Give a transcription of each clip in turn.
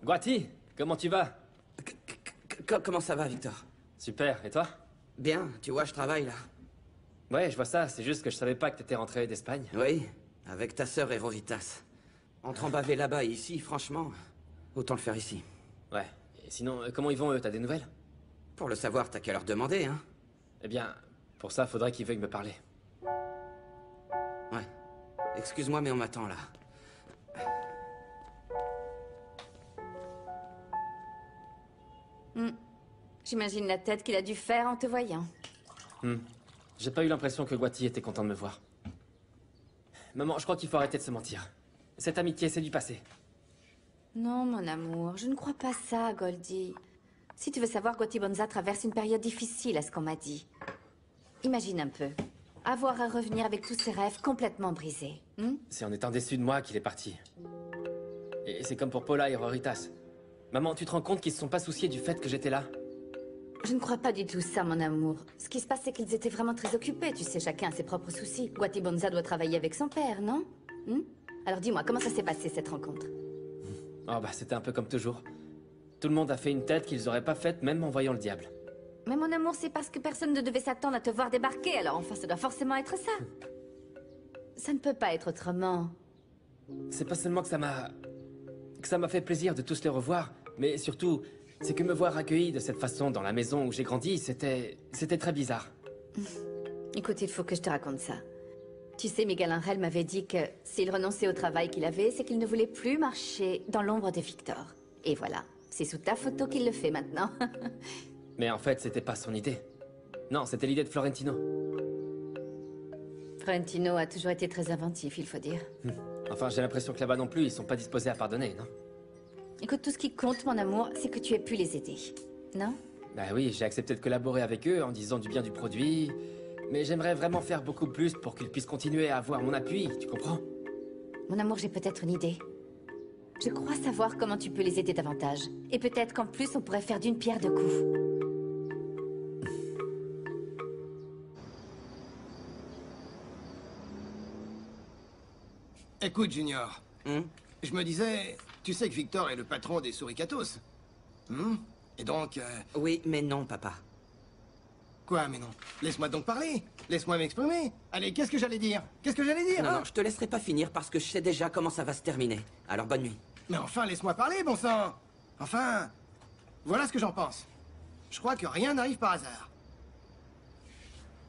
Guati, comment tu vas? Comment ça va, Victor? Super, et toi? Bien, tu vois, je travaille là. Ouais, je vois ça, c'est juste que je savais pas que t'étais rentré d'Espagne. Oui, avec ta sœur Eroritas. Entre en baver là-bas et ici, franchement, autant le faire ici. Ouais, et sinon, comment ils vont eux? T'as des nouvelles? Pour le savoir, t'as qu'à leur demander, hein? Eh bien, pour ça, faudrait qu'ils veuillent me parler. Ouais. Excuse-moi, mais on m'attend là. J'imagine la tête qu'il a dû faire en te voyant. J'ai pas eu l'impression que Guati était content de me voir. Maman, je crois qu'il faut arrêter de se mentir. Cette amitié, c'est du passé. Non, mon amour, je ne crois pas ça, Goldie. Si tu veux savoir, Guati Bonza traverse une période difficile, à ce qu'on m'a dit. Imagine un peu. Avoir à revenir avec tous ses rêves complètement brisés. C'est en étant déçu de moi qu'il est parti. Et c'est comme pour Paula et Roritas. Maman, tu te rends compte qu'ils se sont pas souciés du fait que j'étais là? Je ne crois pas du tout ça, mon amour. Ce qui se passe, c'est qu'ils étaient vraiment très occupés. Tu sais, chacun a ses propres soucis. Guati Bonza doit travailler avec son père, non? Alors dis-moi, comment ça s'est passé, cette rencontre? Oh bah, c'était un peu comme toujours. Tout le monde a fait une tête qu'ils auraient pas faite, même en voyant le diable. Mais mon amour, c'est parce que personne ne devait s'attendre à te voir débarquer, alors enfin, ça doit forcément être ça. Ça ne peut pas être autrement. C'est pas seulement que ça m'a fait plaisir de tous les revoir, mais surtout, c'est que me voir accueilli de cette façon dans la maison où j'ai grandi, c'était très bizarre. Écoute, il faut que je te raconte ça. Tu sais, Miguel Angel m'avait dit que s'il renonçait au travail qu'il avait, c'est qu'il ne voulait plus marcher dans l'ombre de Victor. Et voilà, c'est sous ta photo qu'il le fait maintenant. Mais en fait, c'était pas son idée. Non, c'était l'idée de Florentino. Florentino a toujours été très inventif, il faut dire. Enfin, j'ai l'impression que là-bas non plus, ils sont pas disposés à pardonner, non? Écoute, tout ce qui compte, mon amour, c'est que tu aies pu les aider. Non? Bah oui, j'ai accepté de collaborer avec eux en disant du bien du produit. Mais j'aimerais vraiment faire beaucoup plus pour qu'ils puissent continuer à avoir mon appui, tu comprends? Mon amour, j'ai peut-être une idée. Je crois savoir comment tu peux les aider davantage. Et peut-être qu'en plus, on pourrait faire d'une pierre deux coups. Écoute, Junior. Je me disais, tu sais que Victor est le patron des Suricatos. Et donc... Oui, mais non, papa. Quoi, mais non? Laisse-moi donc parler. Laisse-moi m'exprimer. Allez, qu'est-ce que j'allais dire? Non, non, je te laisserai pas finir parce que je sais déjà comment ça va se terminer. Alors, bonne nuit. Mais enfin, laisse-moi parler, bon sang. Enfin, voilà ce que j'en pense. Je crois que rien n'arrive par hasard.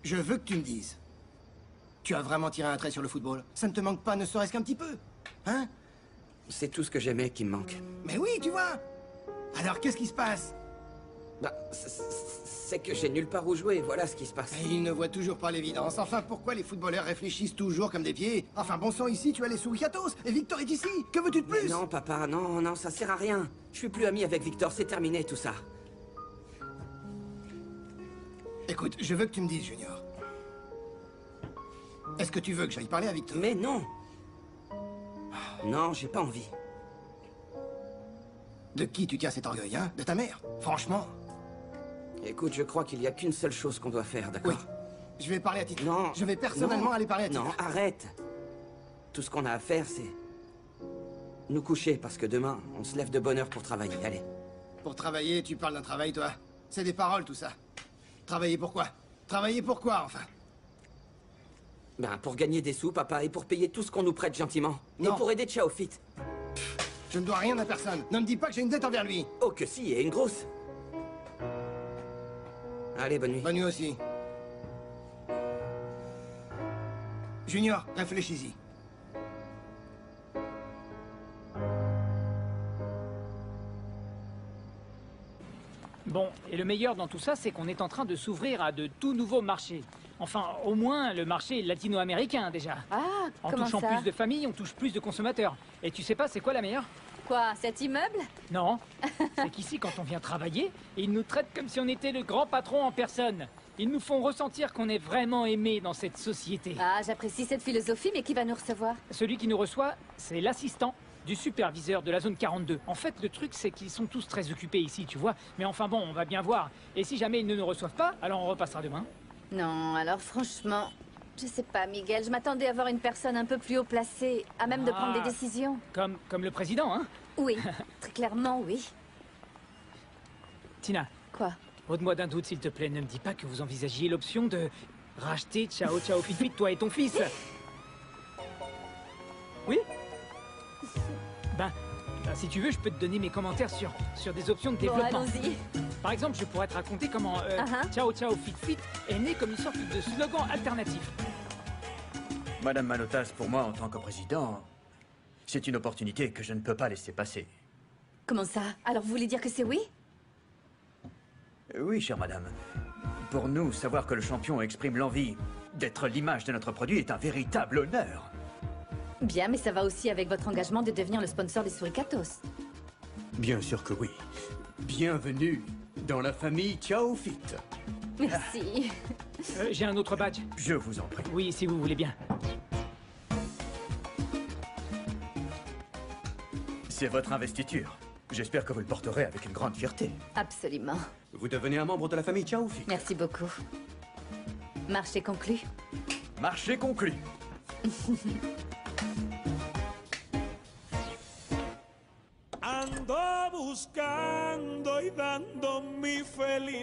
Je veux que tu me dises. Tu as vraiment tiré un trait sur le football? Ça ne te manque pas, ne serait-ce qu'un petit peu? Hein? C'est tout ce que j'aimais qui me manque. Mais oui, tu vois. Alors, qu'est-ce qui se passe? Bah, c'est que j'ai nulle part où jouer, voilà ce qui se passe. Et ils ne voient toujours pas l'évidence. Enfin, pourquoi les footballeurs réfléchissent toujours comme des pieds? Enfin, bon sang, ici, tu as les Suricatos, et Victor est ici. Que veux-tu de plus? Mais non, papa, non, non, ça sert à rien. Je suis plus ami avec Victor, c'est terminé tout ça. Écoute, je veux que tu me dises, Junior. Est-ce que tu veux que j'aille parler à Victor? Mais non. Non, j'ai pas envie. De qui tu tiens cet orgueil, hein? De ta mère? Franchement? Écoute, je crois qu'il y a qu'une seule chose qu'on doit faire, d'accord? Oui. Je vais parler à titre. Non. Je vais personnellement aller parler à titre. Non, arrête. Tout ce qu'on a à faire, c'est nous coucher, parce que demain, on se lève de bonne heure pour travailler. Allez. Pour travailler, tu parles d'un travail, toi? C'est des paroles, tout ça. Travailler pourquoi? Travailler pourquoi, enfin? Ben, pour gagner des sous, papa, et pour payer tout ce qu'on nous prête gentiment. Non. Et pour aider Chaofit. Je ne dois rien à personne. Ne me dis pas que j'ai une dette envers lui. Oh, que si, et une grosse. Allez, bonne nuit. Bonne nuit aussi. Junior, réfléchis-y. Bon, et le meilleur dans tout ça, c'est qu'on est en train de s'ouvrir à de tout nouveaux marchés. Enfin, au moins le marché latino-américain déjà. Ah, En comment touchant ça? plus de familles, on touche plus de consommateurs. Et tu sais pas, c'est quoi la meilleure? Quoi, cet immeuble? Non, c'est qu'ici, quand on vient travailler, ils nous traitent comme si on était le grand patron en personne. Ils nous font ressentir qu'on est vraiment aimé dans cette société. Ah, j'apprécie cette philosophie, mais qui va nous recevoir? Celui qui nous reçoit, c'est l'assistant du superviseur de la zone 42. En fait, le truc, c'est qu'ils sont tous très occupés ici, tu vois. Mais enfin bon, on va bien voir. Et si jamais ils ne nous reçoivent pas, alors on repassera demain. Non, alors franchement, je sais pas, Miguel, je m'attendais à voir une personne un peu plus haut placée, à même de prendre des décisions. Comme le président, hein. Oui, très clairement, oui. Tina, Quoi? ôte-moi d'un doute, s'il te plaît. Ne me dis pas que vous envisagiez l'option de racheter Ciao Ciao Fit Fit, toi et ton fils. Oui? Ben, si tu veux, je peux te donner mes commentaires sur des options de Bon, développement. allons-y. Par exemple, je pourrais te raconter comment Uh-huh. Ciao Ciao Fit Fit est né comme une sorte de slogan alternatif. Madame Manotas, pour moi, en tant que président, c'est une opportunité que je ne peux pas laisser passer. Comment ça? Alors vous voulez dire que c'est oui? Oui, chère madame. Pour nous, savoir que le champion exprime l'envie d'être l'image de notre produit est un véritable honneur. Bien, mais ça va aussi avec votre engagement de devenir le sponsor des Suricatos. Bien sûr que oui. Bienvenue dans la famille Ciao Fit. Merci. J'ai un autre badge. Je vous en prie. Oui, si vous voulez bien. C'est votre investiture. J'espère que vous le porterez avec une grande fierté. Absolument. Vous devenez un membre de la famille Ciao Fit. Merci beaucoup. Marché conclu. Marché conclu. Ando buscando y dando mi felicidad.